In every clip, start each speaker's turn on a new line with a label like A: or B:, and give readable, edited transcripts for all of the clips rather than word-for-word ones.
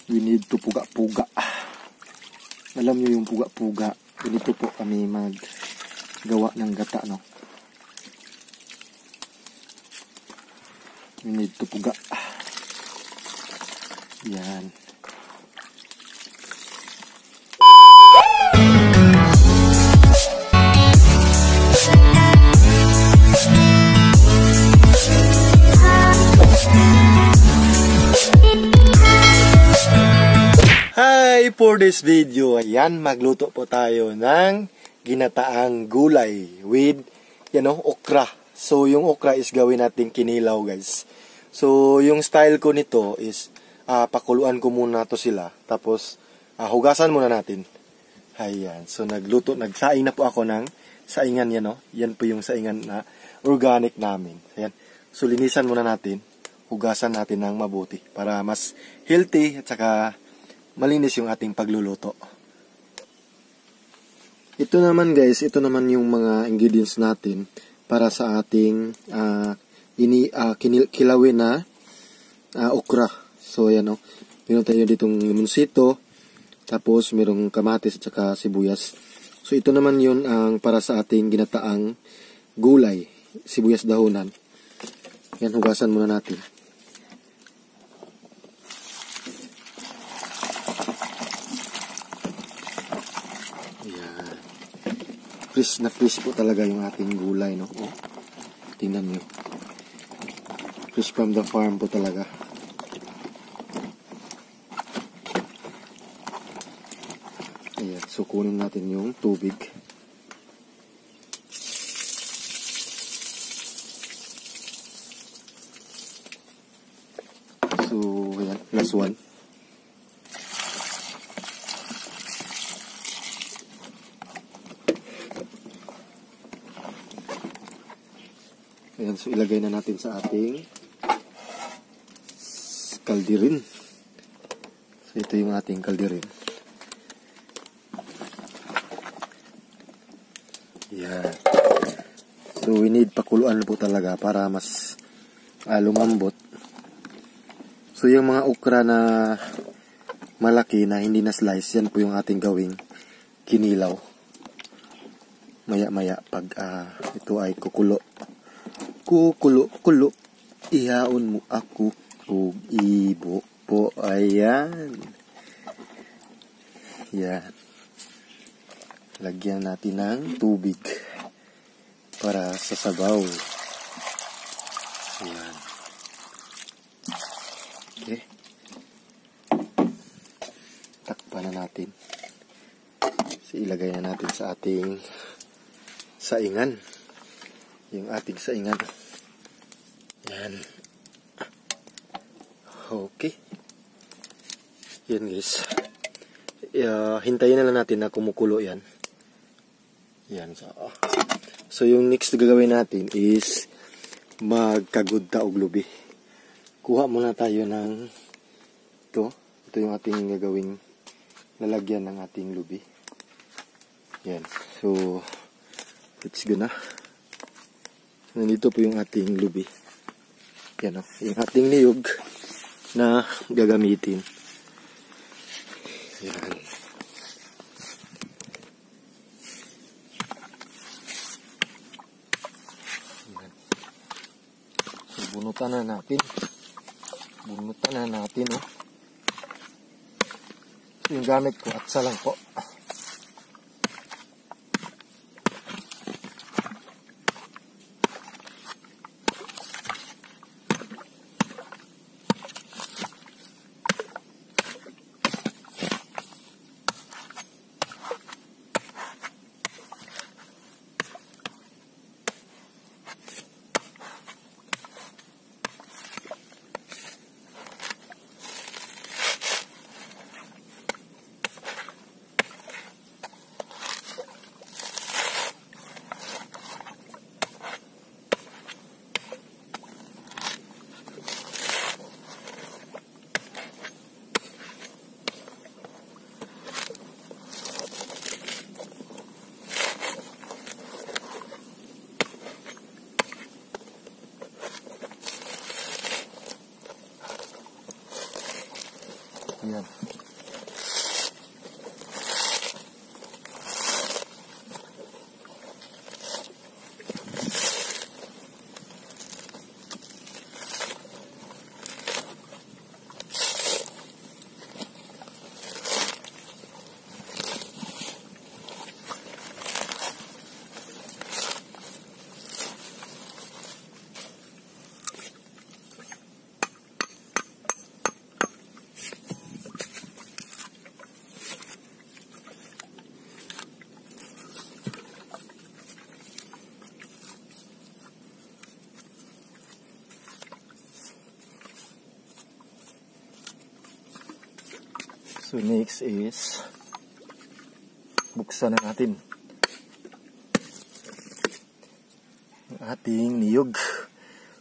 A: We need to puga-puga. Alam nyo yung puga-puga. Ganito po kami maggawa ng gata, no? We need to puga. Yan. Hi! For this video, ayan, magluto po tayo ng ginataang gulay with, okra. So, yung okra is gawin natin kinilaw, guys. So, yung style ko nito is, pakuluan ko muna to sila. Tapos, hugasan muna natin. Ayan. So, nagsaing na po ako ng saingan yan, no? Yan po yung saingan na organic namin. Ayan. So, linisan muna natin. Hugasan natin ng mabuti para mas healthy at saka malinis yung ating pagluluto. Ito naman guys, ito naman yung mga ingredients natin para sa ating kilawin na okra. So ayan o, meron tayo ditong limonsito, tapos merong kamatis at saka sibuyas. So ito naman yun ang para sa ating ginataang gulay, sibuyas dahonan. Yan, hugasan muna natin. Crisp na crisp po talaga yung ating gulay, no? Oh, tingnan nyo. Crisp from the farm po talaga. Ayan, so kunin natin yung tubig. So, ayan, last one. Ayan, so ilagay na natin sa ating kaldirin. So ito yung ating kaldirin. Ayan. So we need pakuluan po talaga para mas lumambot. So yung mga okra na malaki na hindi na slice, yan po yung ating gawing kinilaw. Maya-maya pag ito ay kukulo. Kulo, ihaon mo ako o ibo po. Ayan. Yan. Lagyan natin ng tubig para sa sabaw. Ayan. Okay. Takpan na natin. So, ilagay na natin sa ating saingan. Yung ating saingan. Yan. Okay. Yan guys. Hintayin na lang natin na kumukulo yan. Yan. So yung next na gagawin natin is magkagudta og lubi. Kuha muna tayo ng ito. Ito yung ating gagawing lalagyan ng ating lubi. Yan. So let's go na. Nandito po yung ating lubi. Yan o, yung ating niyog na gagamitin. Yan. Yan. So, bunutan na natin. Bunutan na natin o. So, yung gamit ko, atsa lang po. Ayan. So next is buksan na natin ang ating niyog.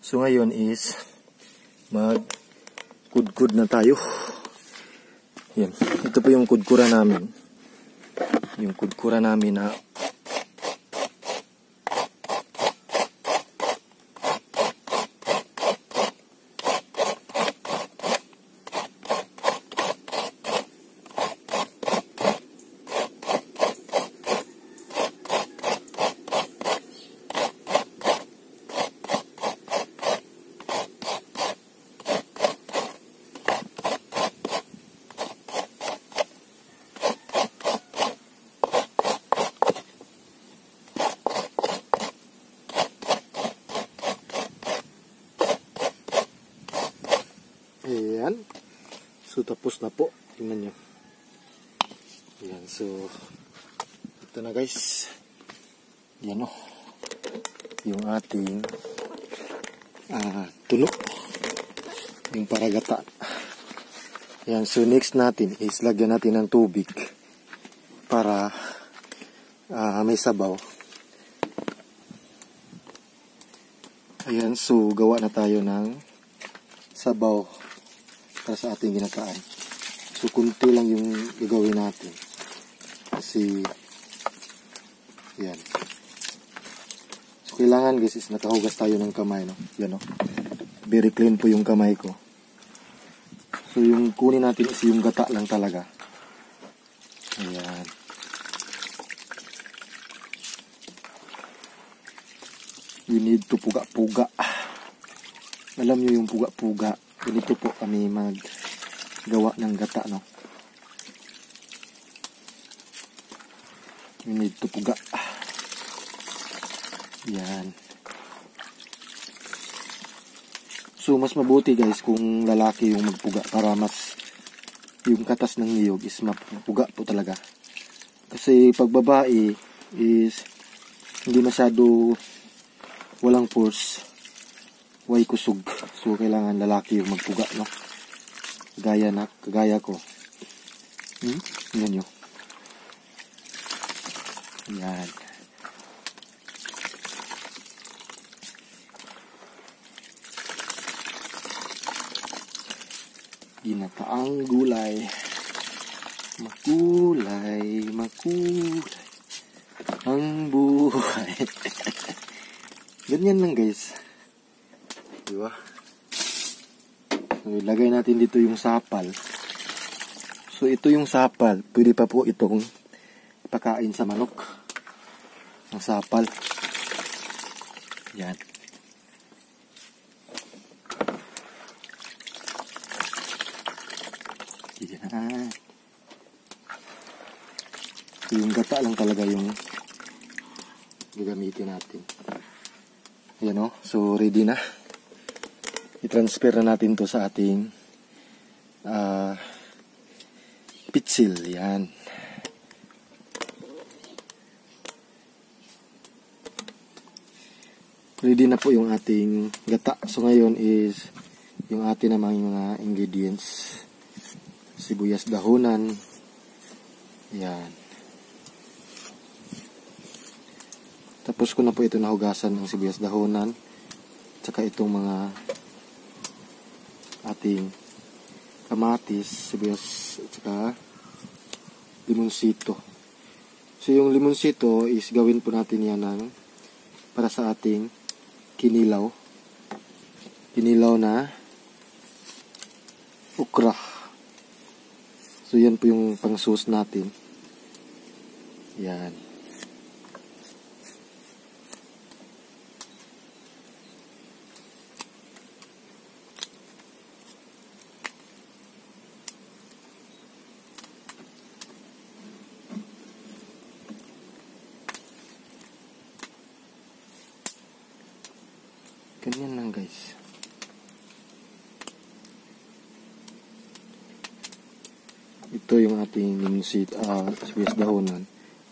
A: So ngayon is mag-kudkud na tayo. Yan. Ito po yung kudkura namin. Yung kudkura namin na ayan. So tapos na po. Tingnan nyo. Ayan. So ito na guys. Yan o. Yung ating tuno. Yung paragata. Ayan. So next natin is lagyan natin ng tubig para may sabaw. Ayan. So gawa na tayo ng sabaw para sa ating ginataan. So kunti lang yung gagawin natin. Kasi yan. So kailangan guys is nakahugas tayo ng kamay, no? Yan, no? Very clean po yung kamay ko. So yung kunin natin is yung gata lang talaga. Ayan. We need to puga-puga. Alam nyo yung puga-puga. Ganito po kami maggawa ng gata, no? We need to puga. Yan. So, mas mabuti guys kung lalaki yung magpuga para mas yung katas ng niyog is mapuga po talaga. Kasi pag babae is hindi masyado walang force. Way kusog. So, kailangan lalaki yung magpuga, no? Kagaya ko. Yan nyo. Yan. Ginataang gulay. Makulay, makulay. Ang buhay. Ganyan lang guys. Diba? So, ilagay natin dito yung sapal. So, ito yung sapal. Pwede pa po itong pakain sa manok. Ang sapal. Yan. Yan. Yung gata lang talaga yung gagamitin natin. Yan o. So, ready na. I-transfer na natin to sa ating pitsil. Yan. Ready na po yung ating gata. So ngayon is yung ating namang mga ingredients. Sibuyas dahonan. Yan. Tapos ko na po ito nahugasan ng sibuyas dahonan. Tsaka itong mga ating kamatis, sibuyas, at saka limonsito. So yung limonsito is gawin po natin yan para sa ating kinilaw. Kinilaw na okra. So yan po yung pang sauce natin. Yan. Ganyan lang guys. Ito yung ating sibuyas dahonan.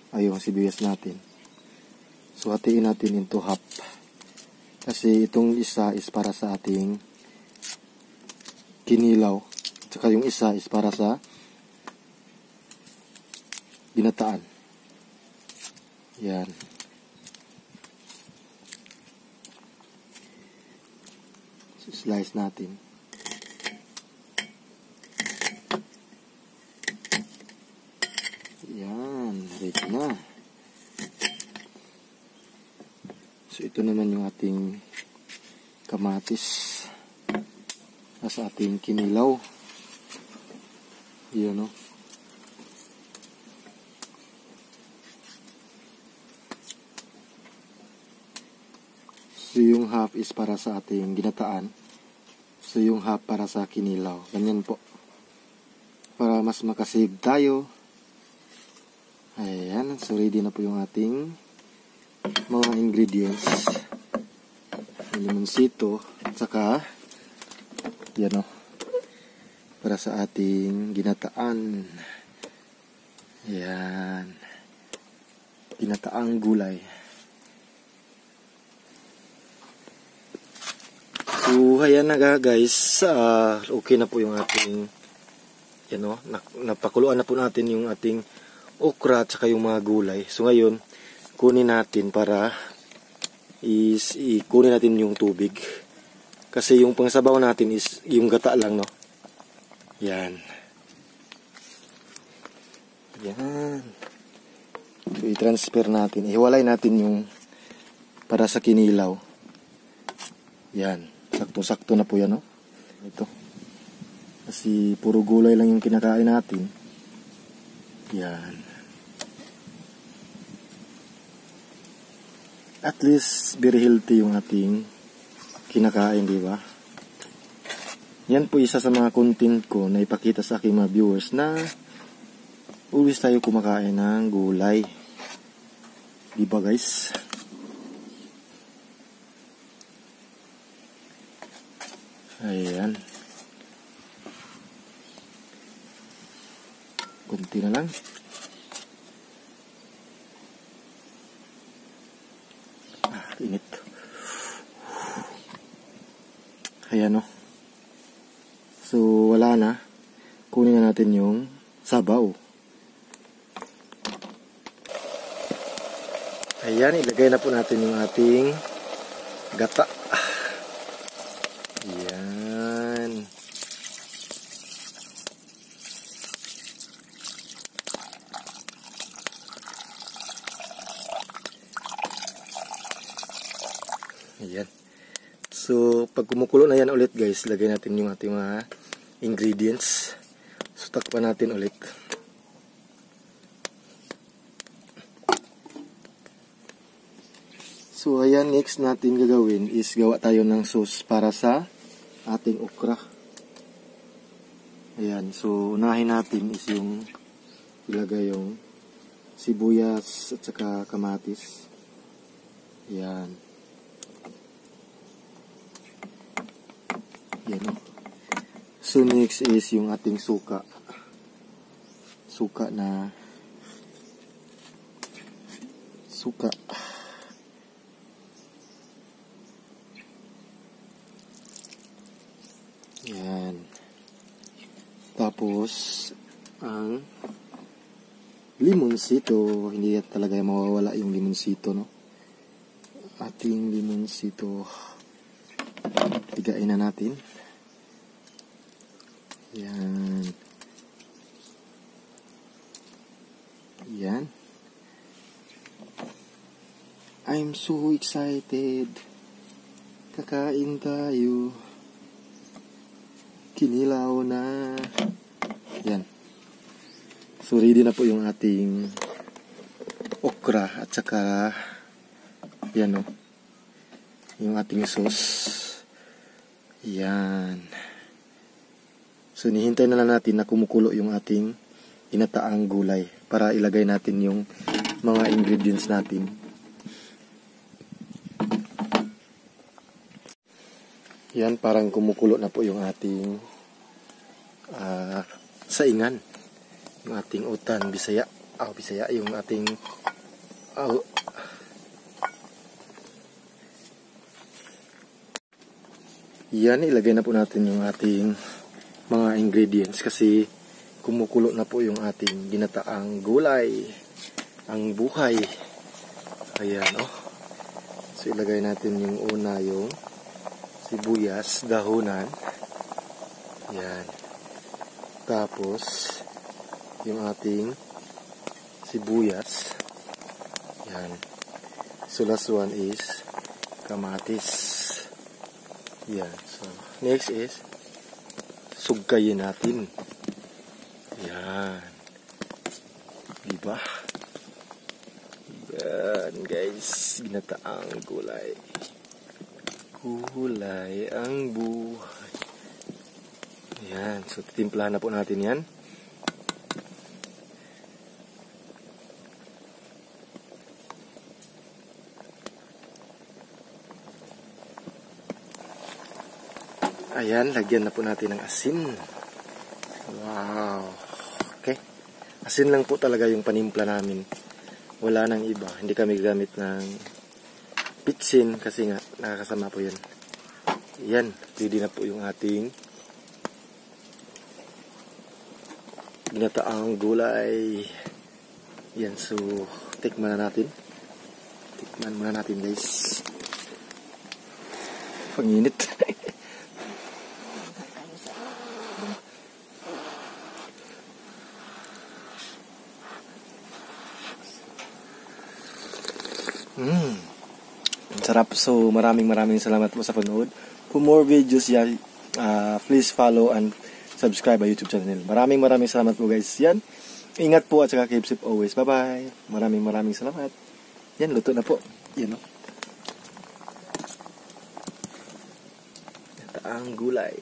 A: Ay yung sibuyas natin. So hatiin natin into half. Kasi itong isa is para sa ating kinilaw. Tsaka yung isa is para sa ginataan. Yan. Slice natin. Yan, ready na. So ito naman yung ating kamatis sa ating kinilaw. Yan, no? So yung half is para sa ating ginataan. So yung half para sa kinilaw. Ganyan po. Para mas makasave tayo. Ayan. So ready na po yung ating mga ingredients. Limonsito. At saka yan o. Para sa ating ginataan. Ayan. Ginataang gulay. So, ayan na guys, okay na po yung ating, yan o, napakuluan na po natin yung ating okra at saka yung mga gulay. So, ngayon, kunin natin para kunin natin yung tubig. Kasi yung pangsabaw natin is yung gata lang, no? Yan. Yan. So, i-transfer natin. Ihiwalay natin yung para sa kinilaw. Yan. Sakto-sakto na po yan, no? Ito. Kasi puro gulay lang yung kinakain natin. Yan. At least, very healthy yung ating kinakain, di ba? Yan po isa sa mga content ko na ipakita sa aking mga viewers na always tayo kumakain ng gulay. Di ba, guys? Ayan. Kunti na lang. Init. Ayan o. So, wala na. Kunin na natin yung sabaw. Ayan, ilagay na po natin yung ating gata. Ayan. Ayan. So, pag kumukulo na yan ulit guys, lagay natin yung ating mga ingredients. So, takpan natin ulit. So, ayan, next natin gagawin is gawa tayo ng sauce para sa ating okra. Ayan, so unahin natin is yung ilagay yung sibuyas at saka kamatis. Ayan. Ayan. So next is yung ating suka. Suka. Yan. Tapos, ang limonsito. Hindi talaga mawawala yung limonsito, no? Ating limonsito. Pigain na natin. Yan. Yan. I'm so excited. Kakain tayo. Kinilaw na. Yan. So ready na po yung ating okra at saka yan o, yung ating sauce. Yan. So nihintay na lang natin na kumukulo yung ating ginataang gulay para ilagay natin yung mga ingredients natin. Yan, parang kumukulo na po yung ating saingan, yung ating utan, Bisaya, Bisaya, yung ating yan, ilagay na po natin yung ating mga ingredients kasi kumukulo na po yung ating ginataang gulay, ang buhay. Ayan, oh. So ilagay natin yung una, yung sibuyas, dahunan. Yan. Tapos yung ating sibuyas. Yan. So last one is kamatis. Yan. So next is sugkayin natin. Yan. Diba? Yan guys, ginataang gulay. Gulay ang buhay. Yan. So titimplahan na po natin yan. Ayan, lagyan na po natin ng asin. Wow. Okay. Asin lang po talaga yung panimpla namin. Wala nang iba. Hindi kami gamit ng pitsin kasi nga nakakasama po yan. Yan. Pwede na po yung ating ginataang gulay. Yan. So, tikman na natin. Tikman muna natin guys. Panginit. Sarap. So maraming salamat po sa panood. For more videos yan, please follow and subscribe my YouTube channel. Maraming salamat po guys. Yan. Ingat po at saka keep safe always. Bye bye. Maraming salamat. Yan, luto na po. Yan o. Ito ang gulay.